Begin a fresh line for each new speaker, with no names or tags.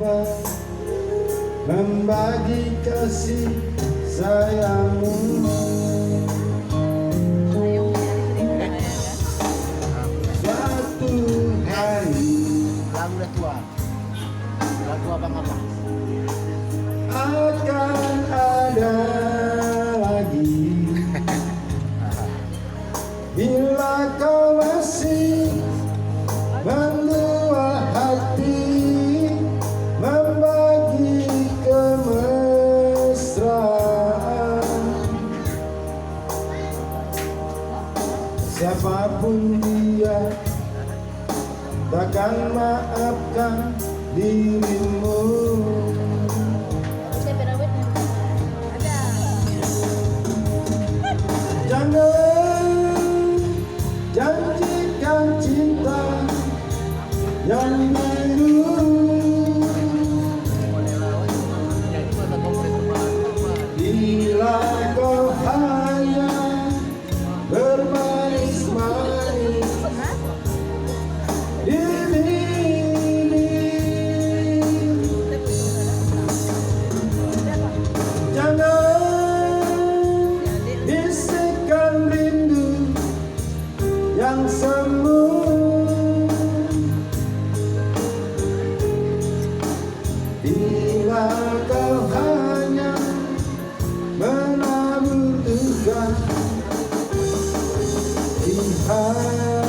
coba membagi kasih sayangmu. Suatu hari
Lagu udah tua. Lagu abang apa?
akan ada lagi bila kau masih mendua hati membagi kemesraan. Siapapun dia takkan maafkan dirimu. Jangan janjikan cinta yang biru bila kau hanya bermanis-manis di bibir. Jangan bisikan rindu yang semu bila kau hanya menabur duka di hati.